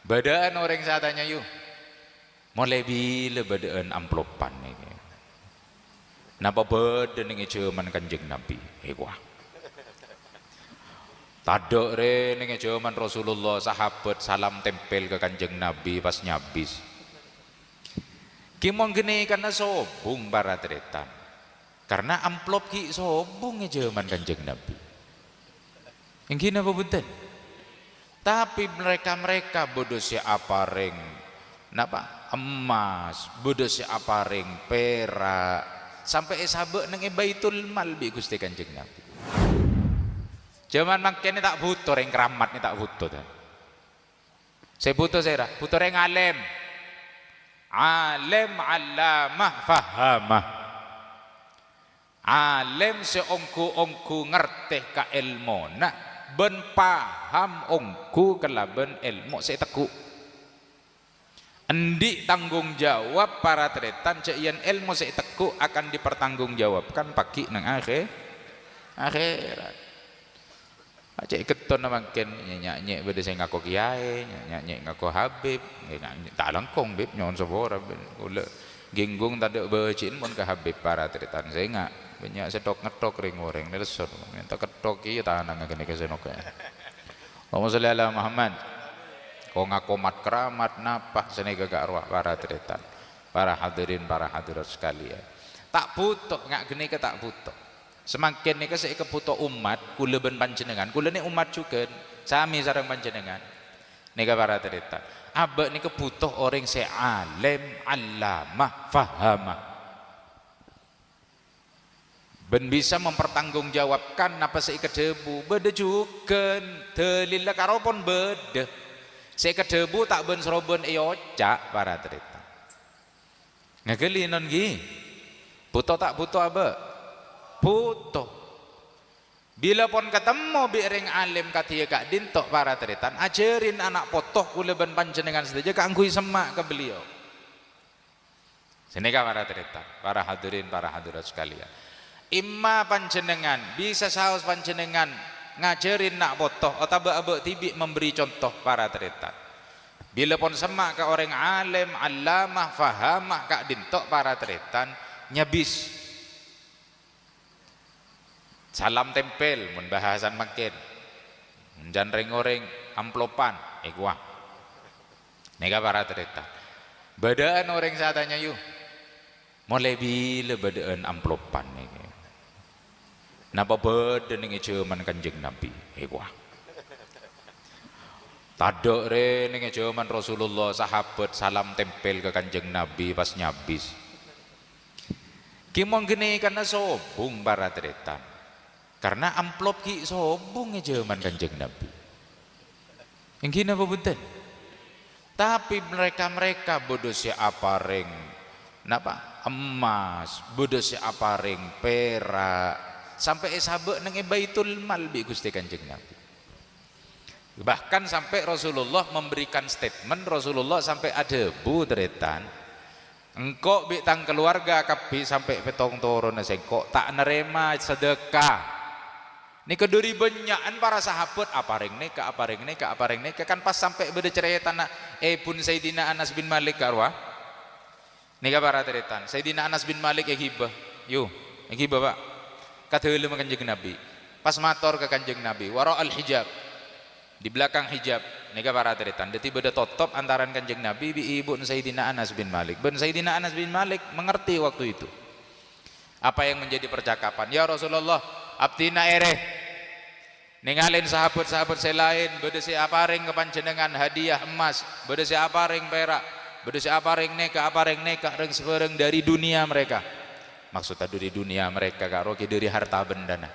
Badaan orang saya tanya yuk, mulai bila badaan amplopan ni? Napa beda dengan zaman Kanjeng Nabi? Wah, tadok re dengan zaman Rasulullah sahabat salam tempel ke Kanjeng Nabi pas nyabis. Kimong gini karena sobung para tretan, karena amplop ki sobung zaman Kanjeng Nabi. Yang gini apa betul? Tapi mereka bodoh siapa ring, napa emas, bodoh siapa ring perak, sampai sabek nang Baitul Mal bi Gusti Kanjeng Nabi. Zaman mangkene tak butuh ring keramat ni tak butuh ta. Saya butuh saya butuh ring alim. Alim allamah fahamah. Alim seongku-ongku ngerteh ka ilmu nak ben paham ongku kelaben ilmu saya teku. Endi tanggung jawab para tretan ceian ilmu saya teku akan dipertanggungjawabkan pagi nang akhirat. Cek keton mangken nyanyi beda saya ngaku kiai, nyanyi ngaku habib, tak langkong bib nyon sabora ula genggung tak ada becin pun ke habib para tretan saya ngak banyak setok ngetok ring orang nelson minta ketok iya tanang ngene ke senok. Allahumma sholli ala Muhammad. Kau ngakomat keramat napa senega gak arwah para tretan, para hadirin para hadirat sekalian. Tak butuh ngak gini ke tak butuh. Semakin ni ke saya kebutuh umat kula ben panjenengan, kula ni umat juga sami sareng panjenengan. Nika para tretan. Abek ni kebutuh orang saya alim, allamah, fahamah. Ben bisa mempertanggungjawabkan apa saya kedebu, beda juga delila karopon beda. Saya kedebu tak ben seroben eocak para tretan. Ngageli non gi. Butuh tak butuh abek? Butuh. Bila pun ketemu bi ring alim katia kak dintok para tretan, ajarin anak potoh kula ben panjenengan saja kangkui semak ke beliau. Senika para tretan, para hadirin para hadirat sekalian. Imma panjenengan bisa saus panjenengan ngajarin nak potoh atau abek tibik memberi contoh para tretan. Bila pun semak ke orang alim, allamah, fahamah kak dintok para tretan nyabis. Salam tempel mun bahasan makin jan ring-ring amplopan gua nega para tretan badaan orang saya tanya yuk mulai bila badaan amplopan ni napa beda dengan zaman Kanjeng Nabi gua tadok re dengan zaman Rasulullah sahabat salam tempel ke Kanjeng Nabi pas nyabis. Kimong gini karena sobung para tretan, karena amplop ki sobung zaman Kanjeng Nabi. Yang gini apa betul? Tapi mereka bodoh siapa ring, napa emas, bodoh siapa ring perak, sampai sabek nang Baitul Mal bi Gusti Kanjeng Nabi. Bahkan sampai Rasulullah memberikan statement, Rasulullah sampai ada bu tretan, engkau bi tang keluarga kapi sampai petong turun sengkok tak nerima sedekah. Ni keduri benyaan para sahabat apa ring neka kan pas sampai beda cerita nak pun Sayyidina Anas bin Malik karwa. Nika para tretan Sayyidina Anas bin Malik hibah. Yo, hibah Pak. Kata heula Kanjeng Nabi. Pas mator ke Kanjeng Nabi, wara al hijab. Di belakang hijab. Nika para tretan deti beda totop antaran Kanjeng Nabi bi ibu Sayyidina Anas bin Malik. Ben Sayyidina Anas bin Malik mengerti waktu itu. Apa yang menjadi percakapan? Ya Rasulullah, abdina ereh ningalin sahabat-sahabat saya lain beda si aparing ke panjenengan hadiah emas, beda si aparing perak, beda si aparing neka ring sepereng dari dunia mereka. Maksudnya dari dunia mereka karo ki dari harta benda nah.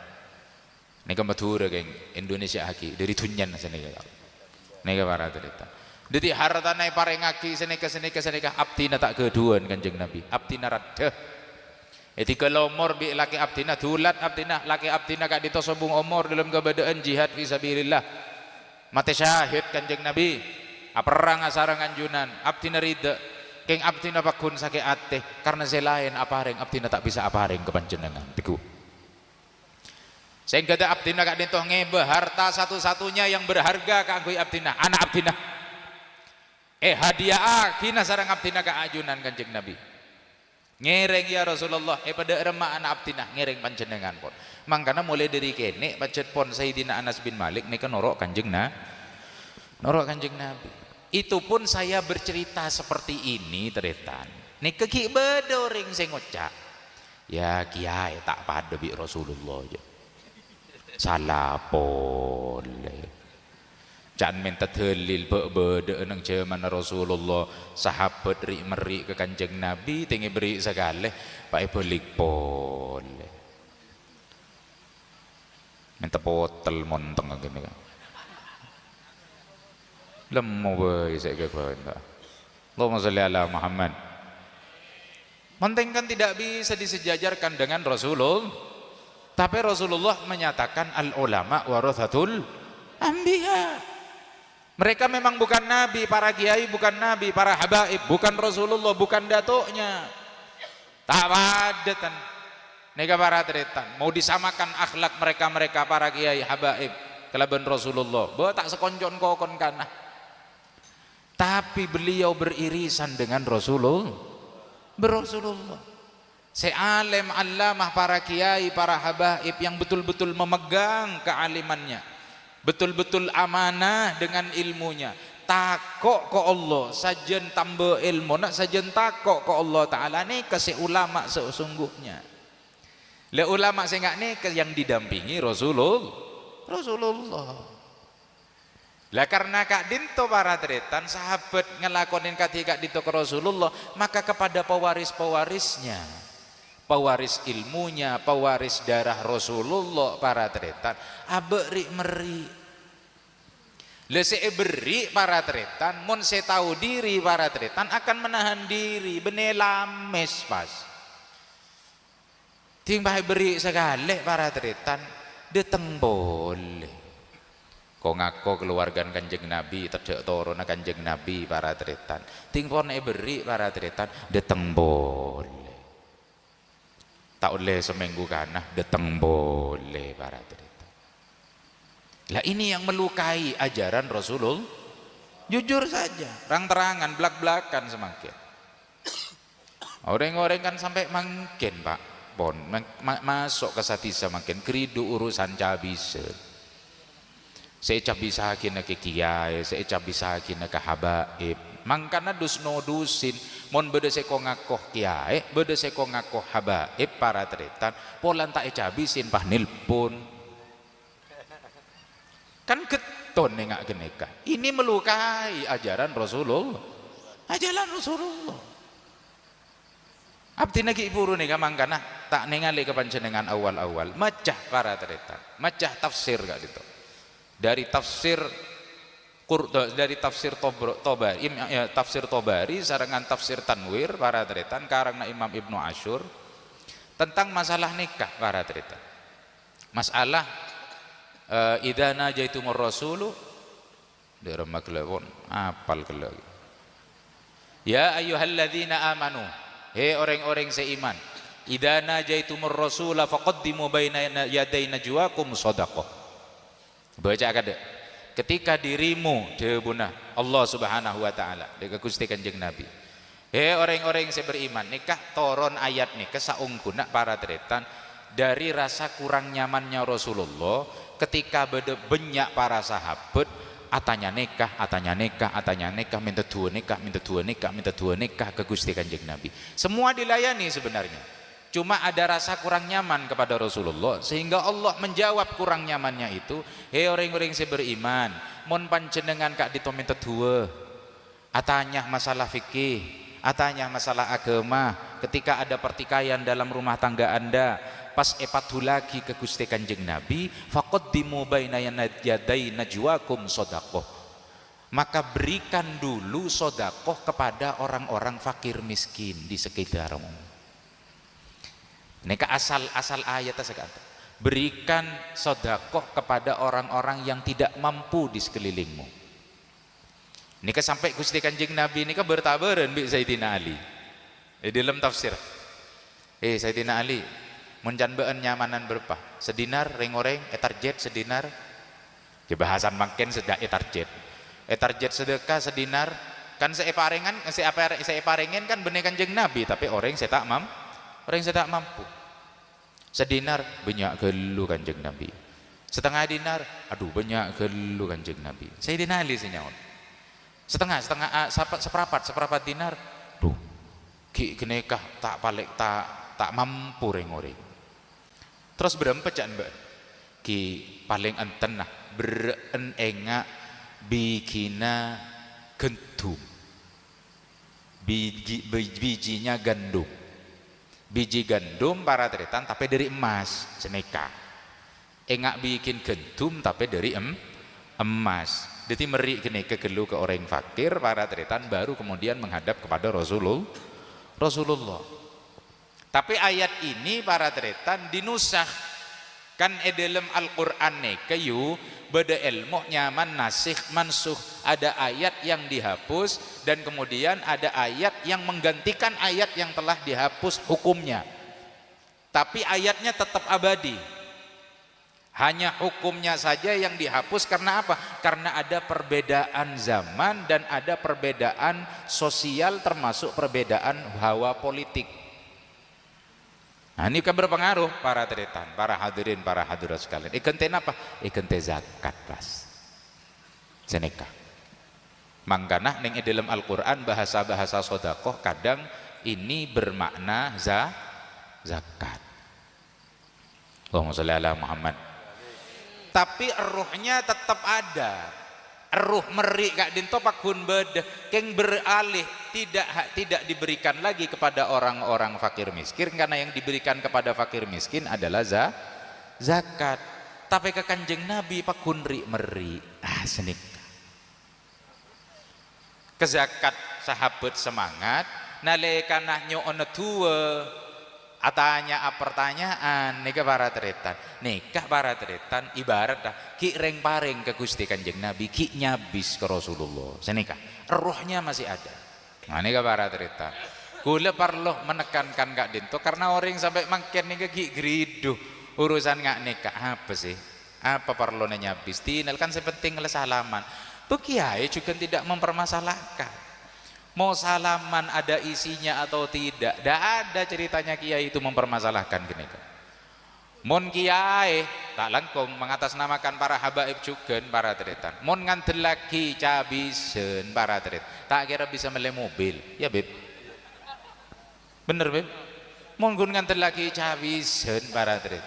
Neka mathura geng Indonesia haki dari tunyan seneka. Neka para cerita. Jadi harta naik pareng haki seneka abdina tak keduan Kanjeng Nabi. Abdina raddah. Etika lomor bi laki abdina dulat abdina laki abdina kak ditosobung omor dalam kebadaan jihad fisabilillah mati syahid Kanjeng Nabi perang asarang anjunan abdina rida keng abdina pakun sakit ate karena selain apareng abdina tak bisa apareng ke panjenengan tiku sehingga ada abdina kak ditoh ngebe harta satu-satunya yang berharga kanggo abdina anak abdina hadiah kina sareng abdina ka ajunan Kanjeng Nabi. Ngereng ya Rasulullah pada remah anak abdina ngereng panjenengan pun. Mangkana mulai dari kene pacet pon Sayyidina Anas bin Malik nika norok Kanjeng Nabi. Itu pun saya bercerita seperti ini teretan. Nika ki bedoring sing ngocak. Ya kiai tak pada bi Rasulullah aja. Salah pole. Jangan minta dalil bede nang zaman Rasulullah sahabat ri meri ke Kanjeng Nabi tinggi beri segala pak balik pole minta potel monteng gini kan lemu boy saya kata Allahumma sholli ala Muhammad. Penting kan tidak bisa disejajarkan dengan Rasulullah, tapi Rasulullah menyatakan al ulama warathatul anbiya. Mereka memang bukan nabi, para kiai bukan nabi, para habaib bukan Rasulullah, bukan datuknya. Tak wadatan. Nega para tretan mau disamakan akhlak mereka para kiai habaib kelaban Rasulullah. Bahwa tak sekonjon kokon kana. Tapi beliau beririsan dengan Rasulullah. Se'alim allamah para kiai, para habaib yang betul-betul memegang kealimannya. Betul-betul amanah dengan ilmunya, takok ke Allah sajen tambah ilmu nak sajen takok ke Allah Ta'ala ni kasih ulama sesungguhnya le ulama sehingga ni yang didampingi Rasulullah lah karena kak dinto para tretan sahabat ngelakonin kak dinto ke Rasulullah maka kepada pewaris-pewarisnya pewaris ilmunya, pewaris darah Rasulullah para tretan aberi meri lese beri para tretan mun se tahu diri para tretan akan menahan diri benelames pas timbah beri segala para tretan deteng boleh kok ngako keluargan Kanjeng Nabi tedek turun Kanjeng Nabi para tretan tingpon beri para tretan deteng boleh tak oleh seminggu kana datang boleh para cerita. Lah ini yang melukai ajaran Rasulullah. Jujur saja, terang-terangan, belak-belakan semakin. Orang-orang kan sampai makin Pak Pon masuk ke sati semakin keridu urusan cabise. Saya bisa kena ke kiai, saya bisa kena ke habaib. Mangkana dusno dusin mon bede seko ngakoh kiai bede seko ngakoh habaib para tretan polan tak cabisin pah nilpun kan keton nengak geneka ini melukai ajaran Rasulullah abdi nagi iburu nega mangkana tak ningali ke panjenengan awal-awal macah para tretan macah tafsir gak gitu dari tafsir Tobari, tafsir Tobari sarangan tafsir Tanwir para tretan karangna Imam Ibnu Asyur tentang masalah nikah para tretan masalah idza najaitumur rasulu derema kelewon apal kelewon ya ayyuhalladzina amanu he orang-orang seiman idza najaitumur rasula faqaddimu baina yaday najwakum shadaqah baca kada ketika dirimu debuna Allah Subhanahu wa taala deuk Gusti Kanjeng Nabi he orang-orang yang beriman nikah toron ayat nikah saungkuna para tretan dari rasa kurang nyamannya Rasulullah ketika banyak para sahabat atanya nikah minta dua nikah ke Gusti Kanjeng Nabi semua dilayani sebenarnya cuma ada rasa kurang nyaman kepada Rasulullah sehingga Allah menjawab kurang nyamannya itu hei orang-orang yang beriman mon panjenengan kak ditominta dua atanya masalah fikih atanya masalah agama ketika ada pertikaian dalam rumah tangga anda pas epatu lagi ke Gusti Kanjeng Nabi faqaddimu baina yaday najwakum shadaqah maka berikan dulu sedekah kepada orang-orang fakir miskin di sekitarmu. Ini asal ayat sekata. Berikan sedekah kepada orang-orang yang tidak mampu di sekelilingmu. Ini sampai Gusti Kanjeng Nabi ini bertabaran bi Sayyidina Ali. Di dalam tafsir. Sayyidina Ali menjanbaan nyamanan berapa? Sedinar reng-oreng etarjet sedinar. Di bahasan makin sedak etarjet. Etarjet sedekah sedinar kan saya paringan kan benih Kanjeng Nabi, tapi orang saya tak mampu. Sedinar banyak gelu Kanjeng Nabi, setengah dinar aduh banyak gelu Kanjeng Nabi. Saya dinali senyawan setengah seperempat dinar duh ki kenekah tak balik tak mampu reng. Terus berempet jan mbak ki paling enten nah berenenga bikina gandum, bijinya gandum, biji gandum para tretan tapi dari emas ceneka, engak bikin gandum tapi dari emas. Jadi meri kene kegelu ke orang fakir para tretan baru kemudian menghadap kepada Rasulullah. Tapi ayat ini para tretan dinusah kan dalam Al-Qur'an neke yu beda ilmu nyaman nasikh mansuh, ada ayat yang dihapus dan kemudian ada ayat yang menggantikan ayat yang telah dihapus hukumnya, tapi ayatnya tetap abadi, hanya hukumnya saja yang dihapus. Karena apa? Karena ada perbedaan zaman dan ada perbedaan sosial, termasuk perbedaan hawa politik. Nah, ini kan berpengaruh para tretan, para hadirin, para hadirat sekalian. Ikente apa? Ikente zakat ras. Seneka. Mangkana ning dalam Al-Qur'an bahasa-bahasa sedekah kadang ini bermakna zakat. Allahumma sholli ala Muhammad. Tapi ruhnya tetap ada. Ruh meri kak dinto pakun beda keng beralih tidak diberikan lagi kepada orang-orang fakir miskin, karena yang diberikan kepada fakir miskin adalah zakat. Tapi ke Kanjeng Nabi pakun meri senik ke zakat sahabat semangat nalekana nyo'ona tua atanya pertanyaan nikah para tretan ibarat dah ki reng paring ke Gusti Kanjeng Nabi, ki nyabis ke Rasulullah senika rohnya masih ada. Nah nikah para tretan kula perlu menekankan kak dinto karena orang sampai makin nikah ki geriduh urusan ngak nikah apa sih, apa perlu nyabis tinel kan sepenting salaman tuh kiai juga tidak mempermasalahkan mau salaman ada isinya atau tidak. Tidak ada ceritanya kiai itu mempermasalahkan gini. Mon kiai tak langkung mengatasnamakan para habaib juga para tretan. Mon ngantel lagi cabisen para tret. Tak kira bisa mele mobil. Ya beb. Bener beb. Mon kun ngantel lagi cabisen para tret.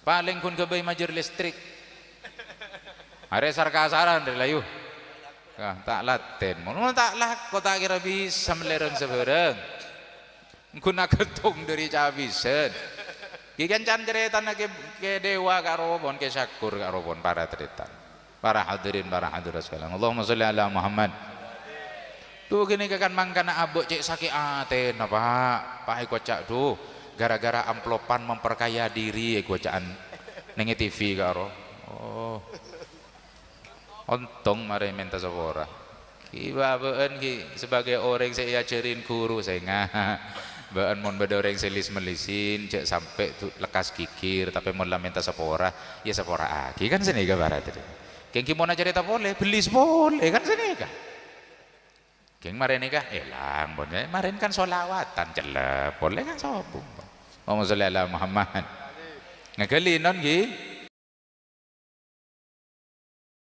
Paling kun kebai majur listrik. Are sarkasaran dari layu. Tak laten, mau tak lah, kau tak kira bisa melereng seberang. Guna ketung dari cabisen. Kikan can cerita ke dewa karobon, ke syakur karobon para tretan, para hadirin, para hadirat sekalian. Allahumma sholli ala Muhammad. Tuh gini kan mangkana abok cek sakit aten apa? Pak kocak tuh gara-gara amplopan memperkaya diri kocaan nengi TV karo. Oh. Ontong mari minta sepora ki babaan ki sebagai orang saya ajarin guru saya baan mon beda orang selis melisin cek sampai tuh lekas kikir tapi mau minta sepora ya sepora aki kan seni barat itu keng mau cerita boleh belis boleh kan seni keng mari nikah elang boleh marin kan solawatan celep boleh kan sobung Allahumma sholli ala Muhammad ngakali non ki